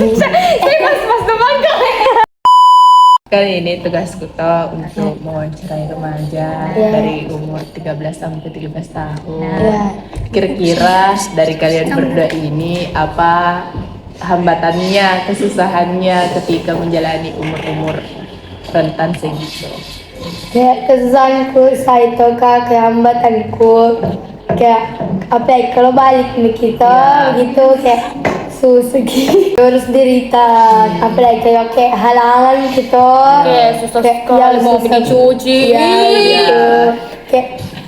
Saya mas teman Kali ini tugasku toh untuk mewawancarai remaja dari umur 13 sampai 17 tahun. Kira-kira dari kalian berdua ini apa hambatannya, kesusahannya ketika menjalani umur-umur rentan segitu? Kayak kesusahanku saya itu kak, kayak hambatanku kayak apa ya, kalau balik nih kita gitu kayak susah gitu terus derita apalagi kayak halangan gitu kayak susah sekali yang mau susah. dicuci. Ya, gitu. Kayak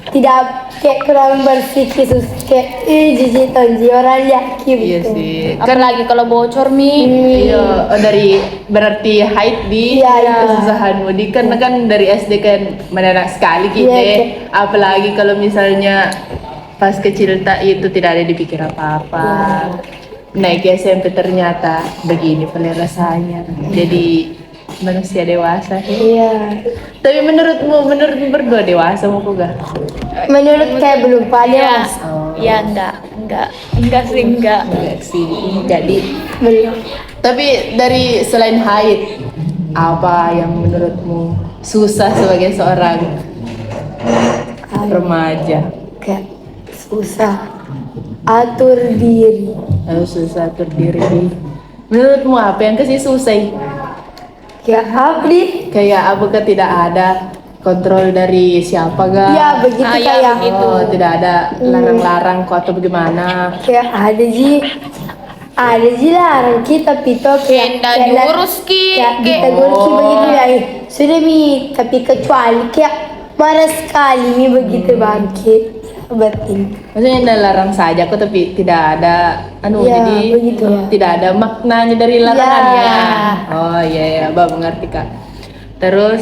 tidak kayak kurang bersih kayak jijik tonji orang yakin Iya gitu. sih. Apalagi kalau bocor Iya, dari berarti haid di kesusahanmu di kan dari SD kan menarik sekali gitu. Apalagi kalau misalnya pas kecil tak itu tidak ada dipikir apa-apa. Naik SMP ternyata begini pula rasanya. Jadi manusia dewasa. Iya. Tapi menurutmu berdua dewasa mau gak? Menurut kayak belum pada mas. Ya enggak sih enggak. Enggak sih. Jadi Belum. tapi dari selain haid, apa yang menurutmu susah sebagai seorang remaja? Kayak susah atur diri. Susah terdiri. Menurutmu apa yang kasih susah? Kayak apa nih? Kayak apakah tidak ada kontrol dari siapa ga? Ya begitu ya, kayak begitu. Oh, tidak ada larang-larang kok atau bagaimana? kayak ada ji larang kita pito Kayak ndak diurus kayak ki. ditegur ki begitu ya sudah mi tapi kecuali kayak marah sekali mi begitu bangkit batin. Maksudnya tidak larang saja kok tapi tidak ada Ya, jadi begitu. tidak ada maknanya dari larangannya. Oh iya Mbak mengerti Kak. Terus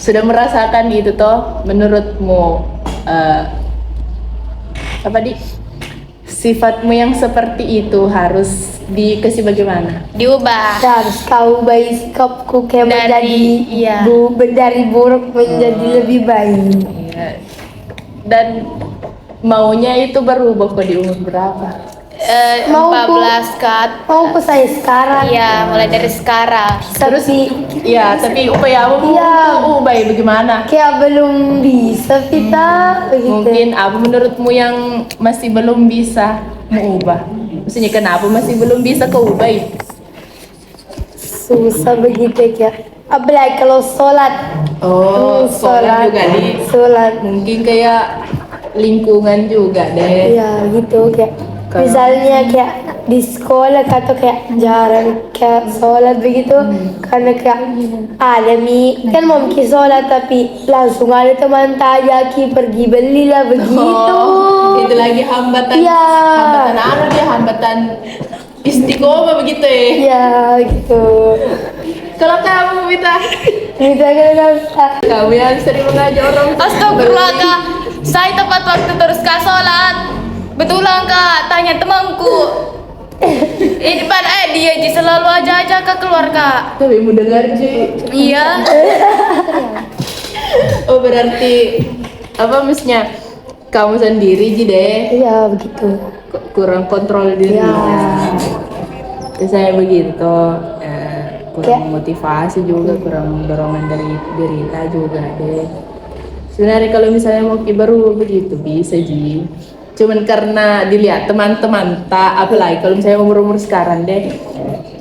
sudah merasakan itu toh menurutmu apa sifatmu yang seperti itu harus dikasih bagaimana? Diubah. Harus kau baik sikapku kayak Dari- menjadi dari buruk menjadi lebih baik. Iya. Dan maunya itu berubah kok di umur berapa? Mau 14 kat. Mau ke saya sekarang. Iya, mulai dari sekarang. Terus iya, tapi upayamu ubah bagaimana? Kayak belum bisa kita begitu. Mungkin apa menurutmu yang masih belum bisa mengubah? Maksudnya kenapa masih belum bisa kau ubah? Susah begitu kayak apalagi kalau sholat. Oh, sholat juga Sholat. mungkin kayak lingkungan juga deh. Iya gitu kayak misalnya kayak di sekolah atau kayak jarang kayak sholat begitu karena kayak ada kan mau ki sholat tapi langsung ada teman tanya ki pergi belilah begitu. Itu lagi hambatan. Iya. Hambatan apa dia? Hambatan istiqomah begitu ya. Iya gitu. Kalau kamu Wita, Kita kamu yang sering mengajak orang Astagfirullah kak. Saya tepat waktu terus kak sholat. Betulan kak, tanya temanku. Ini depan dia Ji selalu aja kak keluar kak. tapi mau dengar Ji. Iya. Oh berarti apa maksudnya kamu sendiri Ji deh Iya begitu. kurang kontrol dirinya. Saya begitu kurang motivasi juga, kurang dorongan dari derita juga deh. Sebenarnya kalau misalnya mau baru begitu bisa Ji. Cuman karena dilihat teman-teman tak, apalagi kalau misalnya umur-umur sekarang deh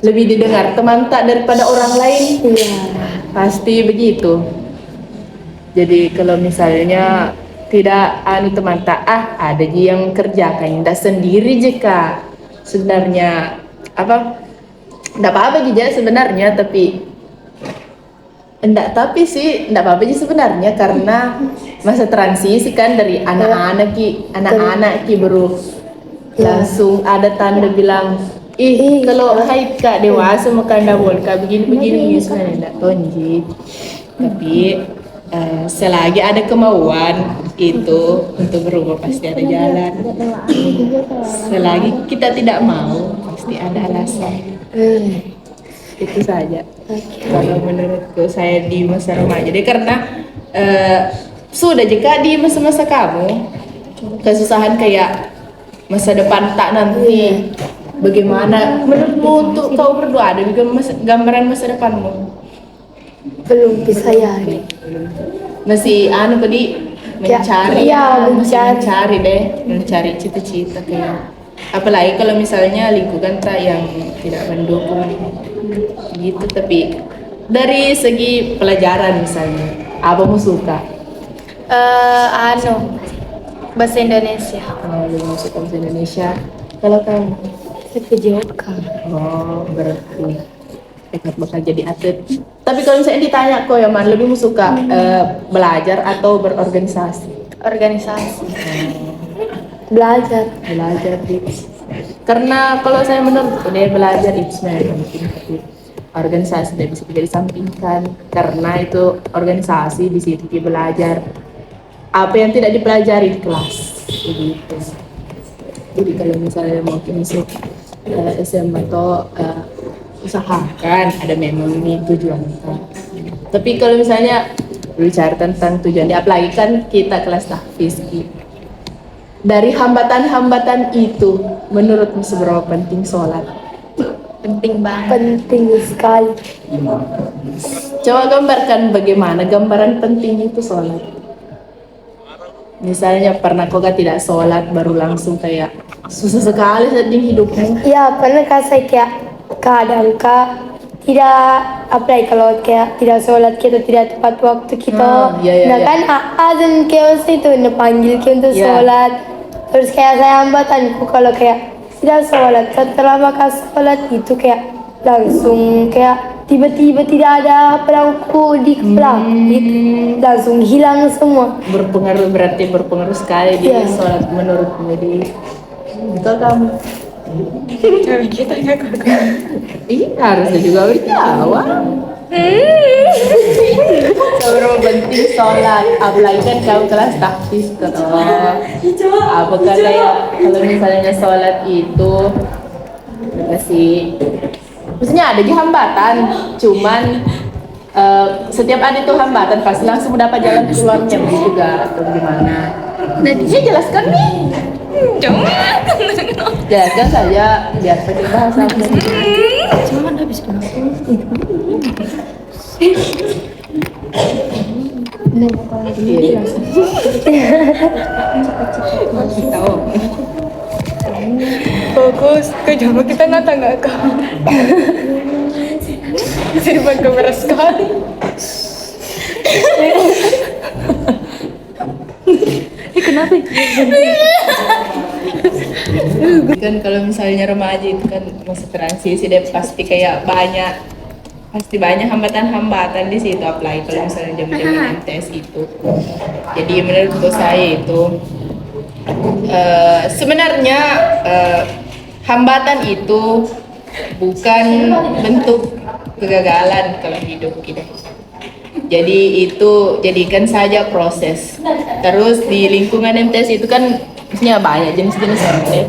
lebih didengar teman tak daripada orang lain. Iya. Pasti begitu. Jadi kalau misalnya tidak teman tak ada Ji yang kerjakan tidak sendiri jika sebenarnya apa enggak apa-apa juga sebenarnya tapi enggak apa-apa sih sebenarnya karena masa transisi kan dari anak-anak ki baru langsung ada tanda bilang kalau haid kak dewasa makan dawol kak begini sebenarnya enggak tonji tapi selagi ada kemauan itu untuk berubah pasti ada jalan. Selagi kita tidak mau pasti ada alasan. Itu saja. Kalau menurutku saya di masa remaja. Jadi karena sudah jika di masa-masa kamu kesusahan kayak masa depan tak nanti Bagaimana menurutmu untuk kau berdua ada juga gambaran masa depanmu? Belum bisa ya. Masih tadi mencari Ya, masih mencari. mencari deh, mencari cita-cita kayak apalagi kalau misalnya lingkungan tak yang tidak mendukung gitu. Tapi dari segi pelajaran misalnya apa mu suka? Bahasa Indonesia. Lebih suka bahasa Indonesia. Kalau kamu? Saya ke Joka. Oh, berarti tekad bakal jadi atlet. Tapi kalau misalnya ditanya kok ya man, lebih suka belajar atau berorganisasi? Organisasi. Belajar. Belajar tips. Karena kalau saya menurut deh belajar itu sebenarnya penting, tapi organisasi tidak bisa kita disampingkan karena itu organisasi di situ kita belajar apa yang tidak dipelajari di kelas begitu. Jadi kalau misalnya mau masuk SMA atau usahakan ada memang ini tujuan kita. Tapi kalau misalnya bicara tentang tujuan, apalagi kan kita kelas tahfiz gitu. Dari hambatan-hambatan itu, menurutmu seberapa penting sholat? Penting banget. Penting sekali. Coba gambarkan bagaimana gambaran penting itu sholat. Misalnya pernah kok tidak sholat baru langsung kayak susah sekali sedih hidupmu. Ya, pernah saya kayak kadang tidak apalagi kalau kayak tidak sholat kita tidak tepat waktu kita. Iya. Kan azan kayak itu panggil kita untuk Iya. sholat. Terus kayak saya hambatanku kalau kayak tidak sholat setelah maka sholat itu kayak langsung kayak tiba-tiba tidak ada pelangku di kepala langsung hilang semua. Berarti berpengaruh sekali di Iya. sholat menurutmu. Jadi kalau kamu Kita ini harusnya juga berjawab. Seberapa penting sholat, apalagi kan kamu kelas tahfiz apa kan kayak kalau misalnya sholat itu masih maksudnya ada juga hambatan, cuman setiap ada itu hambatan pasti langsung mendapat jalan keluarnya juga atau gimana. Nah, dia jelaskan nih. Jelaskan saja biar pakai bahasa. Jangan habis Tahu. Fokus ke jama kita nggak kau. Serba kamera sekali. Kenapa? Kan kalau misalnya remaja itu kan masa transisi deh pasti kayak pasti banyak hambatan-hambatan di situ, apalagi kalau misalnya jam-jam MTS itu. Jadi menurut saya itu sebenarnya hambatan itu bukan bentuk kegagalan kalau hidup kita. Jadi itu jadikan saja proses. Terus di lingkungan MTS itu kan maksudnya banyak jenis-jenis MTS.